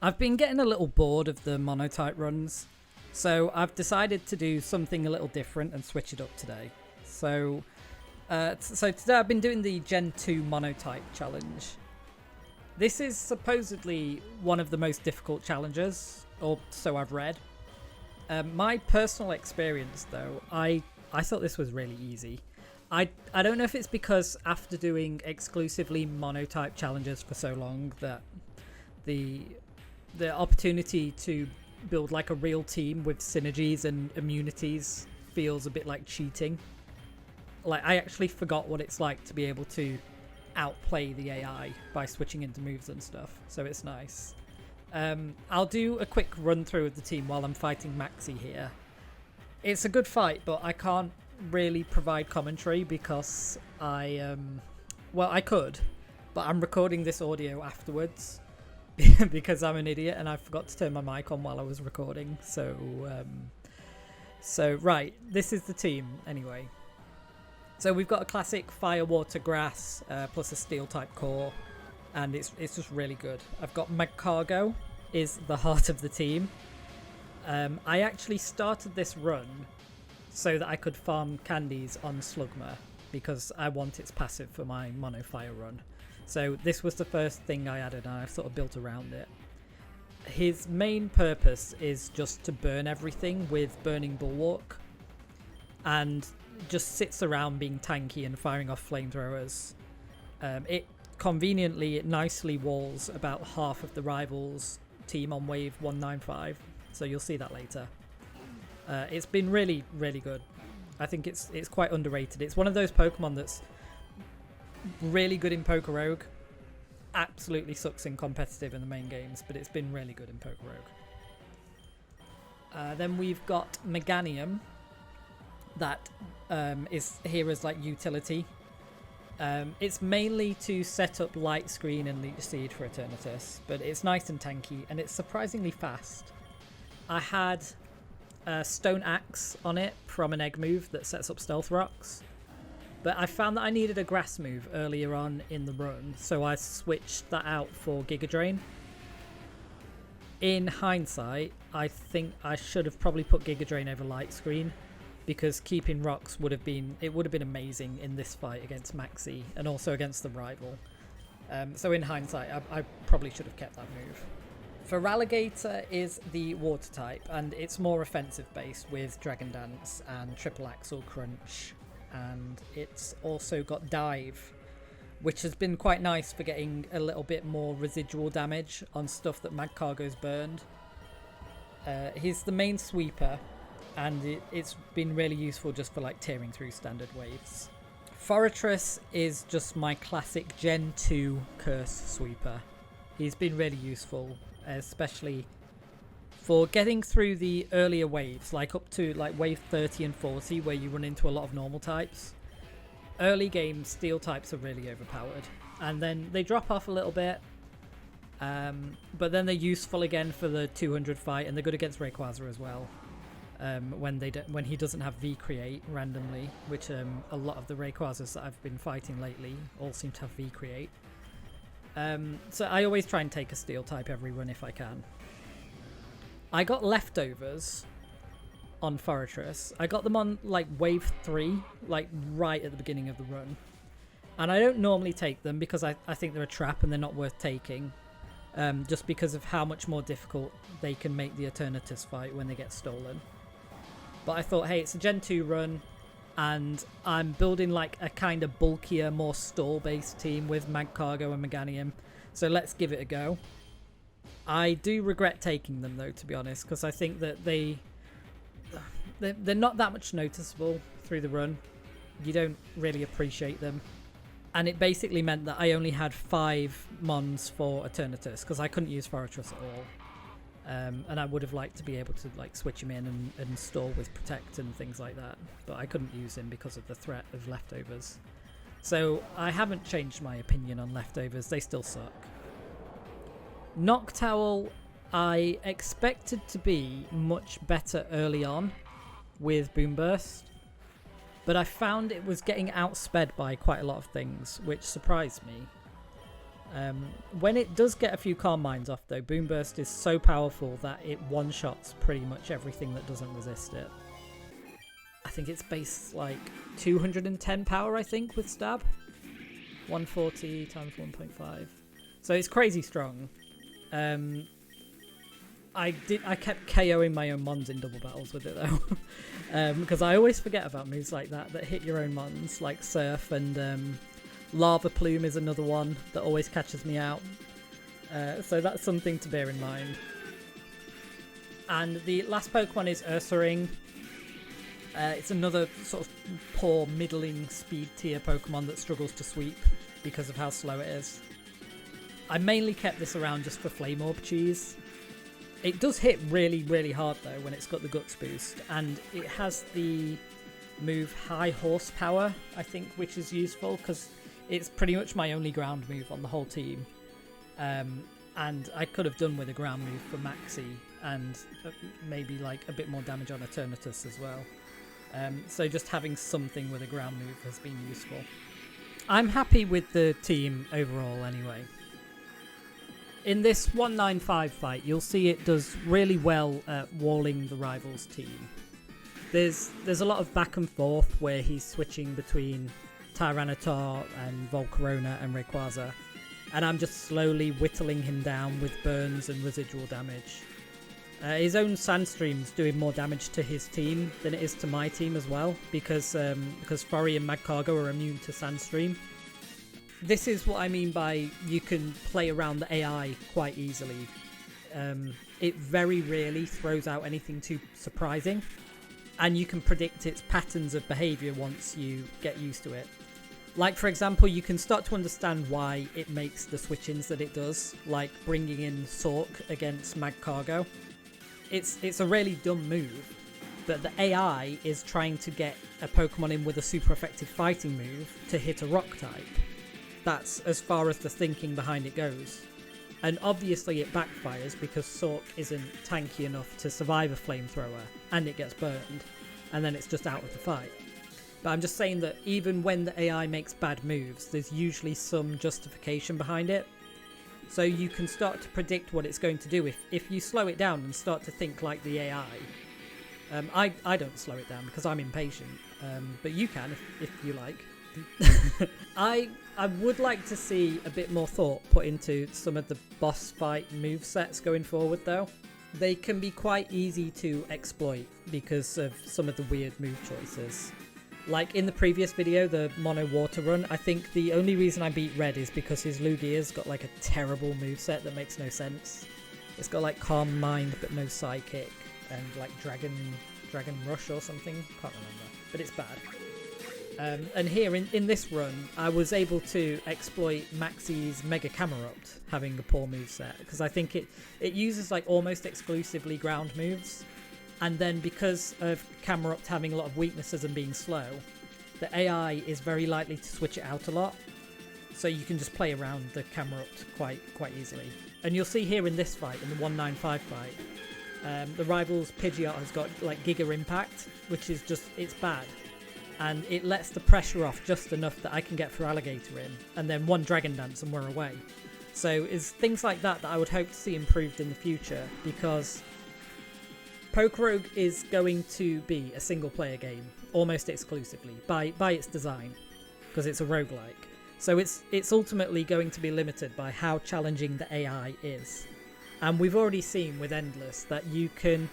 I've been getting a little bored of the monotype runs, so I've decided to do something a little different and switch it up today. So today I've been doing the Gen 2 monotype challenge. This is supposedly one of the most difficult challenges, or so I've read. My personal experience, though, I thought this was really easy. I don't know if it's because after doing exclusively monotype challenges for so long that the opportunity to build like a real team with synergies and immunities feels a bit like cheating. Like, I actually forgot what it's like to be able to outplay the AI by switching into moves and stuff, so it's nice. I'll do a quick run through of the team while I'm fighting Maxie here. It's a good fight, but I can't really provide commentary because I could, but I'm recording this audio afterwards because I'm an idiot and I forgot to turn my mic on while I was recording. So right, this is the team anyway. So we've got a classic fire, water, grass plus a steel type core, and it's just really good. I've got Magcargo is the heart of the team. I actually started this run so that I could farm candies on Slugma because I want its passive for my mono fire run. So this was the first thing I added and I've sort of built around it. His main purpose is just to burn everything with Burning Bulwark and just sits around being tanky and firing off flamethrowers. It nicely walls about half of the rivals team on wave 195, so you'll see that later. It's been really, really good. I think it's quite underrated. It's one of those Pokemon that's really good in Pokérogue, absolutely sucks in competitive in the main games, but it's been really good in Pokérogue. Then we've got Meganium, that is here as like utility. It's mainly to set up Light Screen and Leech Seed for Eternatus, but it's nice and tanky and it's surprisingly fast. I had a Stone Axe on it from an egg move that sets up Stealth Rocks, but I found that I needed a grass move earlier on in the run, so I switched that out for Giga Drain. In hindsight, I think I should have probably put Giga Drain over Light Screen, because keeping rocks would have been amazing in this fight against Maxie and also against the rival. So in hindsight, I probably should have kept that move. Feraligatr is the water type, and it's more offensive based with Dragon Dance and Triple Axle Crunch, and it's also got Dive, which has been quite nice for getting a little bit more residual damage on stuff that Magcargo's burned. He's the main sweeper, and it's been really useful just for like tearing through standard waves. Forretress is just my classic Gen 2 curse sweeper. He's been really useful, especially for getting through the earlier waves, like up to like wave 30 and 40 where you run into a lot of normal types. Early game steel types are really overpowered, and then they drop off a little bit, but then they're useful again for the 200 fight, and they're good against Rayquaza as well. When he doesn't have V-Create randomly, which a lot of the Rayquazas that I've been fighting lately all seem to have V-Create. So I always try and take a steel type every run if I can. I got leftovers on Forretress. I got them on like wave 3, like right at the beginning of the run. And I don't normally take them because I think they're a trap and they're not worth taking. Just because of how much more difficult they can make the Eternatus fight when they get stolen. But I thought, hey, it's a Gen 2 run, and I'm building like a kind of bulkier, more stall-based team with Magcargo and Meganium, so let's give it a go. I do regret taking them, though, to be honest, because I think that they're not that much noticeable through the run. You don't really appreciate them. And it basically meant that I only had 5 mons for Eternatus, because I couldn't use Forretress at all. And I would have liked to be able to like switch him in and stall with Protect and things like that, but I couldn't use him because of the threat of leftovers. So I haven't changed my opinion on leftovers, they still suck. Noctowl I expected to be much better early on with Boom Burst, but I found it was getting outsped by quite a lot of things, which surprised me. When it does get a few Calm Minds off though, Boom Burst is so powerful that it one-shots pretty much everything that doesn't resist it. I think it's base like 210 power, I think, with Stab. 140 times 1.5. So it's crazy strong. I kept KOing my own mons in double battles with it though. Because I always forget about moves like that hit your own mons, like Surf, and Lava Plume is another one that always catches me out. So that's something to bear in mind. And the last Pokemon is Ursaring. It's another sort of poor, middling speed tier Pokemon that struggles to sweep because of how slow it is. I mainly kept this around just for Flame Orb cheese. It does hit really, really hard though when it's got the Guts boost, and it has the move High Horsepower, I think, which is useful because it's pretty much my only ground move on the whole team. And I could have done with a ground move for Maxie and maybe like a bit more damage on Eternatus as well. So just having something with a ground move has been useful. I'm happy with the team overall anyway. In this 195 fight, you'll see it does really well at walling the rival's team. There's a lot of back and forth where he's switching between Tyranitar and Volcarona and Rayquaza, and I'm just slowly whittling him down with burns and residual damage. His own Sandstream's doing more damage to his team than it is to my team as well, because Forry and Magcargo are immune to Sandstream. This is what I mean by you can play around the AI quite easily. It very rarely throws out anything too surprising, and you can predict its patterns of behaviour once you get used to it. Like, for example, you can start to understand why it makes the switch-ins that it does, like bringing in Sork against Magcargo. It's a really dumb move, but the AI is trying to get a Pokemon in with a super effective fighting move to hit a rock type. That's as far as the thinking behind it goes. And obviously it backfires because Sork isn't tanky enough to survive a flamethrower, and it gets burned, and then it's just out of the fight. But I'm just saying that even when the AI makes bad moves, there's usually some justification behind it. So you can start to predict what it's going to do if you slow it down and start to think like the AI. I don't slow it down because I'm impatient, but you can if you like. I would like to see a bit more thought put into some of the boss fight movesets going forward though. They can be quite easy to exploit because of some of the weird move choices. Like in the previous video, the Mono Water Run, I think the only reason I beat Red is because his Lugia's got like a terrible moveset that makes no sense. It's got like Calm Mind but no Psychic, and like Dragon Rush or something, can't remember, but it's bad. And here in this run, I was able to exploit Maxie's Mega Camerupt having a poor moveset, because I think it uses like almost exclusively ground moves. And then because of Camerupt having a lot of weaknesses and being slow, the AI is very likely to switch it out a lot. So you can just play around the Camerupt quite easily. And you'll see here in this fight, in the 195 fight, the rival's Pidgeot has got like Giga Impact, which is just, it's bad. And it lets the pressure off just enough that I can get Feraligatr in, and then one Dragon Dance and we're away. So it's things like that I would hope to see improved in the future, because Pokérogue is going to be a single-player game, almost exclusively, by its design, because it's a roguelike. So it's ultimately going to be limited by how challenging the AI is. And we've already seen with Endless that you can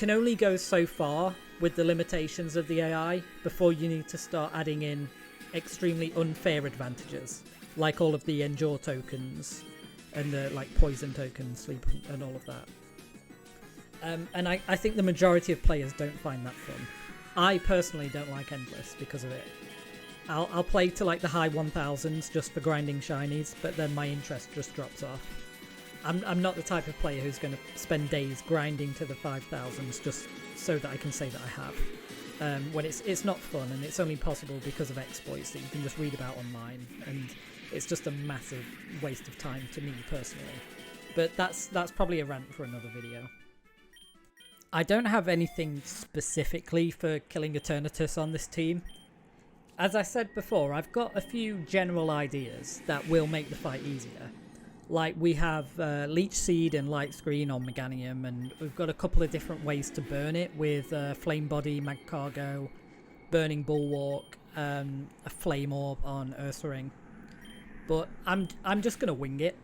only go so far with the limitations of the AI before you need to start adding in extremely unfair advantages, like all of the Endure tokens and the like Poison tokens, Sleep, and all of that. And I think the majority of players don't find that fun. I personally don't like Endless because of it. I'll play to like the high 1000s just for grinding shinies, but then my interest just drops off. I'm not the type of player who's going to spend days grinding to the 5000s just so that I can say that I have. When it's not fun, and it's only possible because of exploits that you can just read about online, and it's just a massive waste of time to me personally. But that's probably a rant for another video. I don't have anything specifically for killing Eternatus on this team. As I said before, I've got a few general ideas that will make the fight easier. Like we have Leech Seed and Light Screen on Meganium, and we've got a couple of different ways to burn it with Flame Body, Magcargo, Burning Bulwark, a Flame Orb on Ursaring. But I'm just going to wing it.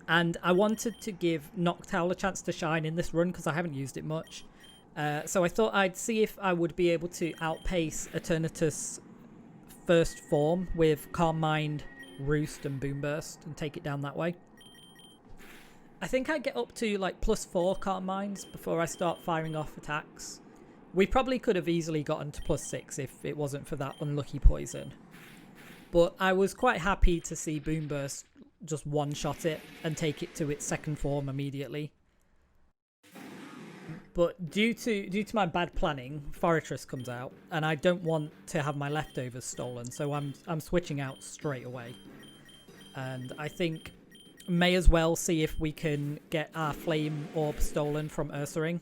And I wanted to give Noctowl a chance to shine in this run because I haven't used it much. So I thought I'd see if I would be able to outpace Eternatus' first form with Calm Mind, Roost and Boom Burst and take it down that way. I think I get up to like +4 Calm Minds before I start firing off attacks. We probably could have easily gotten to +6 if it wasn't for that unlucky poison. But I was quite happy to see Boom Burst just one-shot it and take it to its second form immediately. But due to my bad planning, Forretress comes out, and I don't want to have my leftovers stolen, so I'm switching out straight away. And I think may as well see if we can get our Flame Orb stolen from Ursaring.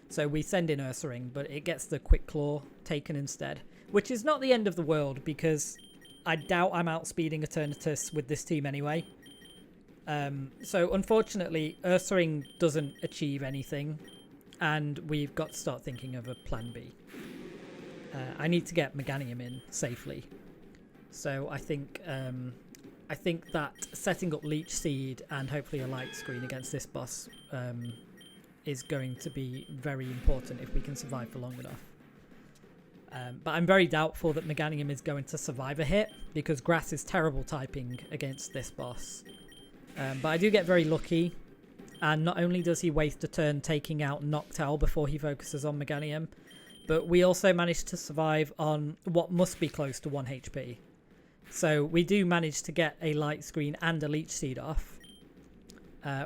So we send in Ursaring, but it gets the Quick Claw taken instead, which is not the end of the world because I doubt I'm outspeeding Eternatus with this team anyway. So unfortunately, Ursaring doesn't achieve anything. And we've got to start thinking of a plan B. I need to get Meganium in safely. So I think that setting up Leech Seed and hopefully a Light Screen against this boss is going to be very important if we can survive for long enough. But I'm very doubtful that Meganium is going to survive a hit because Grass is terrible typing against this boss. But I do get very lucky. And not only does he waste a turn taking out Noctowl before he focuses on Meganium, but we also manage to survive on what must be close to 1 HP. So we do manage to get a Light Screen and a Leech Seed off,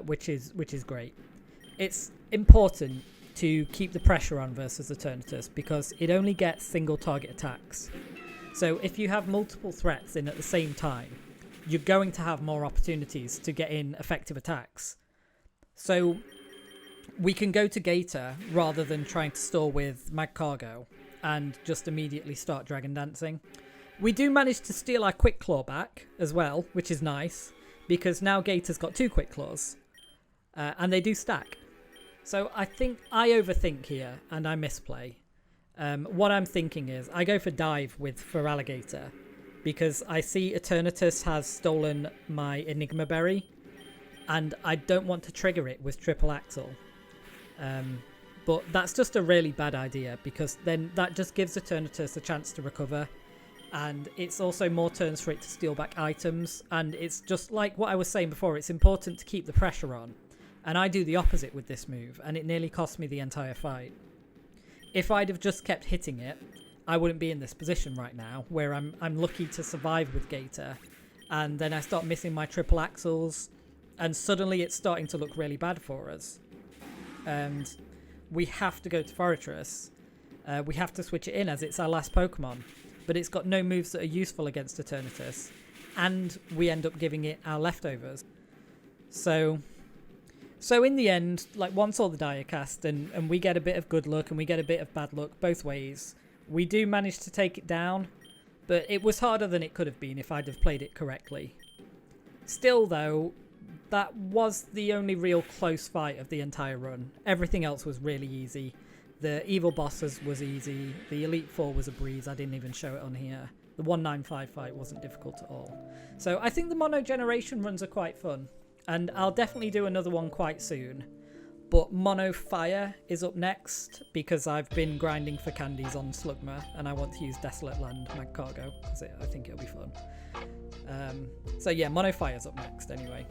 which is great. It's important to keep the pressure on versus Eternatus because it only gets single target attacks. So if you have multiple threats in at the same time, you're going to have more opportunities to get in effective attacks. So we can go to Gator rather than trying to stall with Magcargo and just immediately start Dragon Dancing. We do manage to steal our Quick Claw back as well, which is nice, because now Gator's got 2 Quick Claws, and they do stack. So I think I overthink here, and I misplay. What I'm thinking is I go for Dive with Feraligatr, because I see Eternatus has stolen my Enigma Berry, and I don't want to trigger it with Triple Axle. But that's just a really bad idea because then that just gives Eternatus a chance to recover. And it's also more turns for it to steal back items. And it's just like what I was saying before, it's important to keep the pressure on. And I do the opposite with this move, and it nearly cost me the entire fight. If I'd have just kept hitting it, I wouldn't be in this position right now, where I'm lucky to survive with Gator. And then I start missing my Triple Axles. And suddenly it's starting to look really bad for us. And we have to go to Forretress. We have to switch it in as it's our last Pokemon. But it's got no moves that are useful against Eternatus. And we end up giving it our leftovers. So in the end, like once all the die are cast and we get a bit of good luck and we get a bit of bad luck both ways, we do manage to take it down. But it was harder than it could have been if I'd have played it correctly. Still though, that was the only real close fight of the entire run. Everything else was really easy. The evil bosses was easy. The Elite Four was a breeze. I didn't even show it on here. The 195 fight wasn't difficult at all. So I think the Mono Generation runs are quite fun. And I'll definitely do another one quite soon. But Mono Fire is up next because I've been grinding for candies on Slugma and I want to use Desolate Land Magcargo because I think it'll be fun. So yeah, Mono Fire's up next anyway.